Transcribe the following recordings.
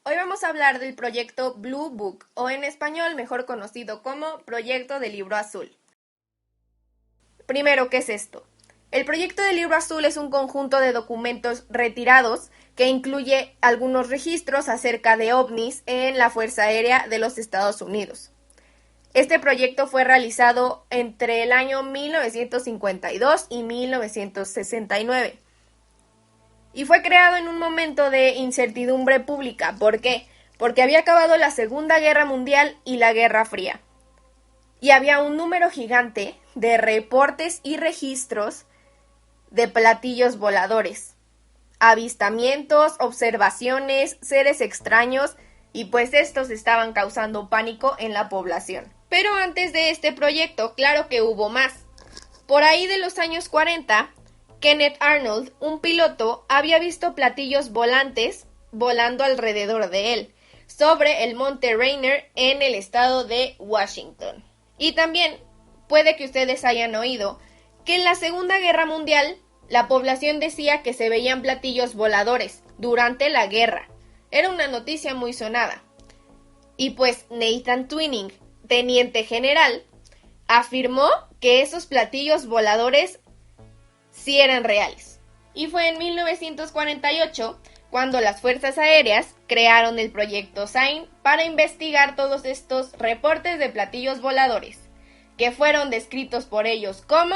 Hoy vamos a hablar del proyecto Blue Book, o en español mejor conocido como Proyecto del Libro Azul. Primero, ¿qué es esto? El Proyecto del Libro Azul es un conjunto de documentos retirados que incluye algunos registros acerca de ovnis en la Fuerza Aérea de los Estados Unidos. Este proyecto fue realizado entre el año 1952 y 1969. Y fue creado en un momento de incertidumbre pública. ¿Por qué? Porque había acabado la Segunda Guerra Mundial y la Guerra Fría. Y había un número gigante de reportes y registros de platillos voladores, avistamientos, observaciones, seres extraños, y pues estos estaban causando pánico en la población. Pero antes de este proyecto, claro que hubo más. Por ahí de los años 40, Kenneth Arnold, un piloto, había visto platillos volantes volando alrededor de él, sobre el monte Rainier en el estado de Washington. Y también puede que ustedes hayan oído que en la Segunda Guerra Mundial la población decía que se veían platillos voladores durante la guerra. Era una noticia muy sonada. Y pues Nathan Twining, teniente general, afirmó que esos platillos voladores sí eran reales. Y fue en 1948 cuando las Fuerzas Aéreas crearon el proyecto SIGN para investigar todos estos reportes de platillos voladores, que fueron descritos por ellos como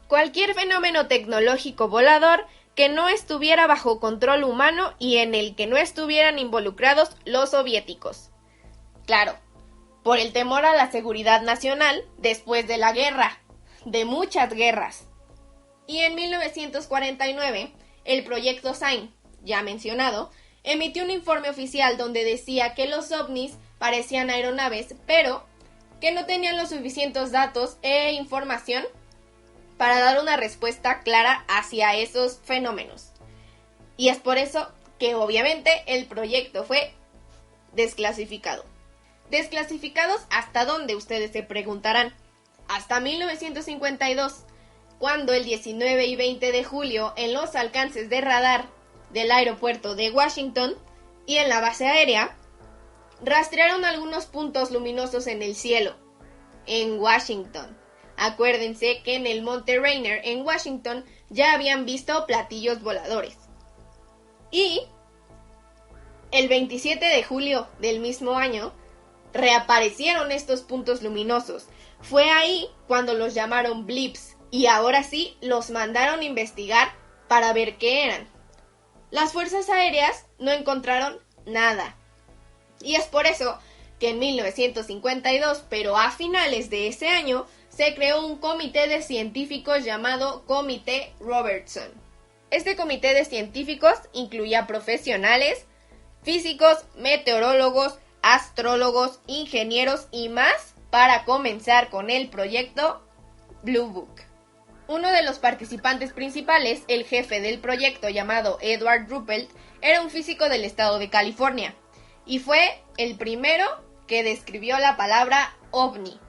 cualquier fenómeno tecnológico volador que no estuviera bajo control humano y en el que no estuvieran involucrados los soviéticos. Claro, por el temor a la seguridad nacional después de la guerra, de muchas guerras. Y en 1949, el proyecto SIGN, ya mencionado, emitió un informe oficial donde decía que los ovnis parecían aeronaves, pero que no tenían los suficientes datos e información para dar una respuesta clara hacia esos fenómenos. Y es por eso que obviamente el proyecto fue desclasificado. ¿Desclasificados hasta dónde? Ustedes se preguntarán. Hasta 1952, cuando el 19 y 20 de julio en los alcances de radar del aeropuerto de Washington y en la base aérea, rastrearon algunos puntos luminosos en el cielo, en Washington. Acuérdense que en el monte Rainier en Washington ya habían visto platillos voladores. Y el 27 de julio del mismo año reaparecieron estos puntos luminosos. Fue ahí cuando los llamaron blips y ahora sí los mandaron investigar para ver qué eran. Las fuerzas aéreas no encontraron nada. Y es por eso que en 1952, pero a finales de ese año, se creó un comité de científicos llamado Comité Robertson. Este comité de científicos incluía profesionales, físicos, meteorólogos, astrólogos, ingenieros y más para comenzar con el proyecto Blue Book. Uno de los participantes principales, el jefe del proyecto llamado Edward Ruppelt, era un físico del estado de California y fue el primero que describió la palabra ovni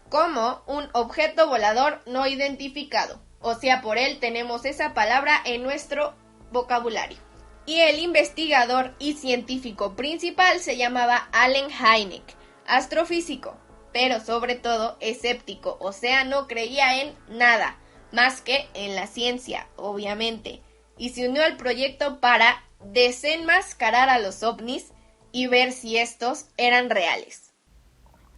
como un objeto volador no identificado. O sea, por él tenemos esa palabra en nuestro vocabulario. Y el investigador y científico principal se llamaba Allen Hynek, astrofísico, pero sobre todo escéptico, o sea, no creía en nada, más que en la ciencia, obviamente, y se unió al proyecto para desenmascarar a los ovnis y ver si estos eran reales.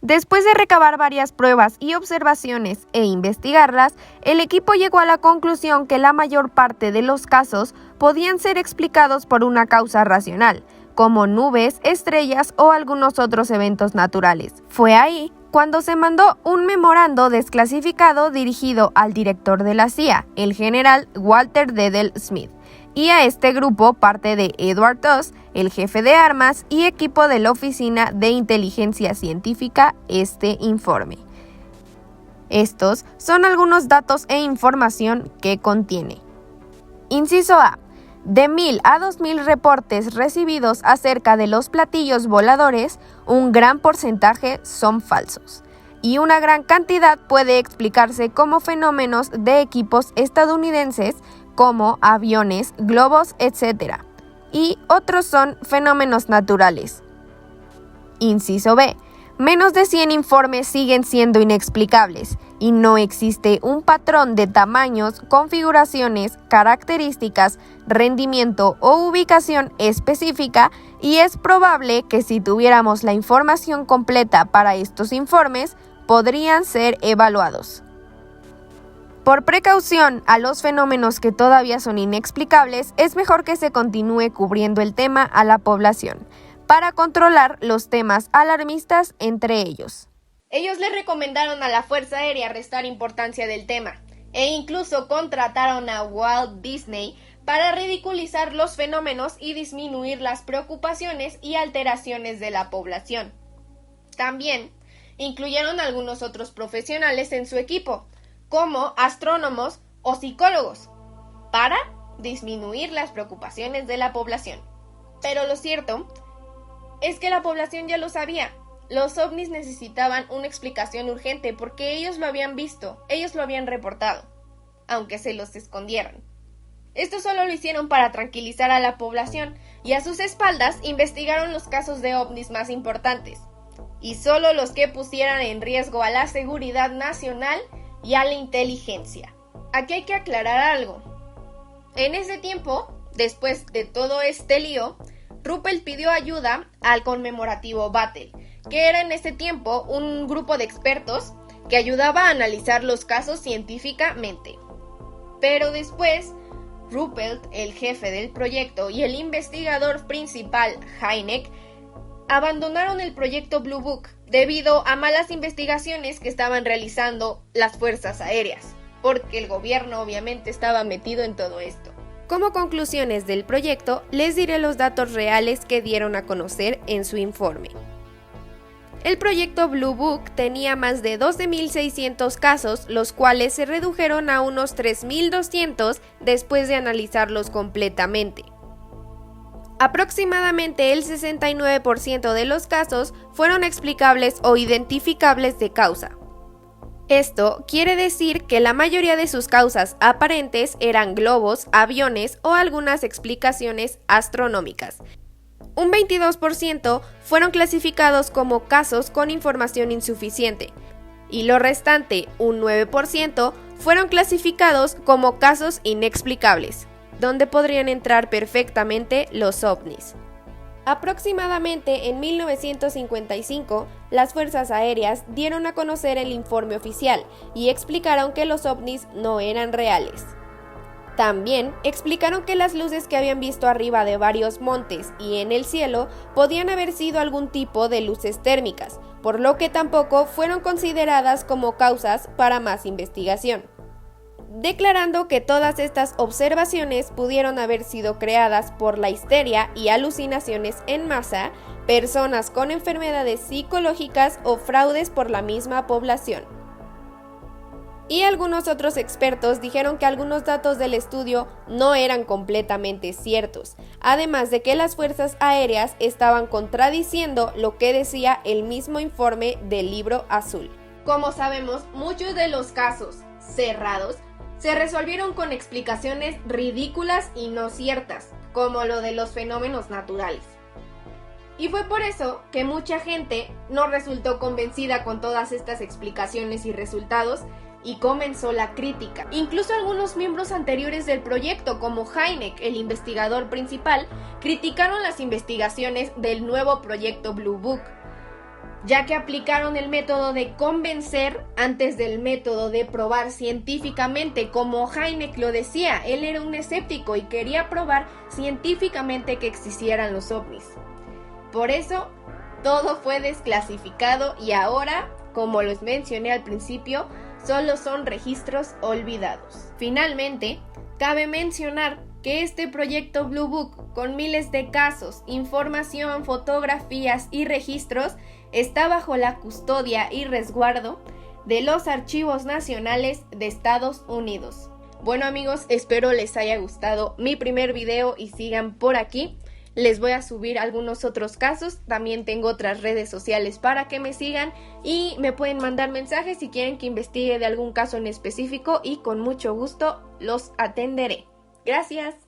Después de recabar varias pruebas y observaciones e investigarlas, el equipo llegó a la conclusión que la mayor parte de los casos podían ser explicados por una causa racional, como nubes, estrellas o algunos otros eventos naturales. Fue ahí cuando se mandó un memorando desclasificado dirigido al director de la CIA, el general Walter Dedel Smith, y a este grupo parte de Edward Doss, el jefe de armas y equipo de la Oficina de Inteligencia Científica, este informe. Estos son algunos datos e información que contiene. Inciso A. De 1,000 a 2,000 reportes recibidos acerca de los platillos voladores, un gran porcentaje son falsos, y una gran cantidad puede explicarse como fenómenos de equipos estadounidenses como aviones, globos, etc. y otros son fenómenos naturales. Inciso B. Menos de 100 informes siguen siendo inexplicables y no existe un patrón de tamaños, configuraciones, características, rendimiento o ubicación específica y es probable que si tuviéramos la información completa para estos informes, podrían ser evaluados. Por precaución a los fenómenos que todavía son inexplicables, es mejor que se continúe cubriendo el tema a la población, para controlar los temas alarmistas entre ellos. Ellos le recomendaron a la Fuerza Aérea restar importancia del tema, e incluso contrataron a Walt Disney para ridiculizar los fenómenos y disminuir las preocupaciones y alteraciones de la población. También incluyeron a algunos otros profesionales en su equipo, como astrónomos o psicólogos, para disminuir las preocupaciones de la población. Pero lo cierto es que la población ya lo sabía. Los ovnis necesitaban una explicación urgente porque ellos lo habían visto, ellos lo habían reportado, aunque se los escondieran. Esto solo lo hicieron para tranquilizar a la población y a sus espaldas investigaron los casos de ovnis más importantes, y solo los que pusieran en riesgo a la seguridad nacional y a la inteligencia. Aquí hay que aclarar algo. En ese tiempo, después de todo este lío, Ruppelt pidió ayuda al conmemorativo Battle, que era en ese tiempo un grupo de expertos que ayudaba a analizar los casos científicamente. Pero después, Ruppelt, el jefe del proyecto, y el investigador principal, Hynek, abandonaron el proyecto Blue Book debido a malas investigaciones que estaban realizando las fuerzas aéreas, porque el gobierno obviamente estaba metido en todo esto. Como conclusiones del proyecto, les diré los datos reales que dieron a conocer en su informe. El proyecto Blue Book tenía más de 12.600 casos, los cuales se redujeron a unos 3.200 después de analizarlos completamente. Aproximadamente el 69% de los casos fueron explicables o identificables de causa. Esto quiere decir que la mayoría de sus causas aparentes eran globos, aviones o algunas explicaciones astronómicas. Un 22% fueron clasificados como casos con información insuficiente y lo restante, un 9%, fueron clasificados como casos inexplicables, donde podrían entrar perfectamente los ovnis. Aproximadamente en 1955, las fuerzas aéreas dieron a conocer el informe oficial y explicaron que los ovnis no eran reales. También explicaron que las luces que habían visto arriba de varios montes y en el cielo podían haber sido algún tipo de luces térmicas, por lo que tampoco fueron consideradas como causas para más investigación, declarando que todas estas observaciones pudieron haber sido creadas por la histeria y alucinaciones en masa, personas con enfermedades psicológicas o fraudes por la misma población. Y algunos otros expertos dijeron que algunos datos del estudio no eran completamente ciertos, además de que las fuerzas aéreas estaban contradiciendo lo que decía el mismo informe del Libro Azul. Como sabemos, muchos de los casos cerrados se resolvieron con explicaciones ridículas y no ciertas, como lo de los fenómenos naturales. Y fue por eso que mucha gente no resultó convencida con todas estas explicaciones y resultados y comenzó la crítica. Incluso algunos miembros anteriores del proyecto, como Hynek, el investigador principal, criticaron las investigaciones del nuevo proyecto Blue Book, ya que aplicaron el método de convencer antes del método de probar científicamente. Como Hynek lo decía, él era un escéptico y quería probar científicamente que existieran los ovnis. Por eso, todo fue desclasificado y ahora, como les mencioné al principio, solo son registros olvidados. Finalmente, cabe mencionar que este proyecto Blue Book, con miles de casos, información, fotografías y registros, está bajo la custodia y resguardo de los Archivos Nacionales de Estados Unidos. Bueno amigos, espero les haya gustado mi primer video y sigan por aquí. Les voy a subir algunos otros casos, también tengo otras redes sociales para que me sigan y me pueden mandar mensajes si quieren que investigue de algún caso en específico y con mucho gusto los atenderé. Gracias.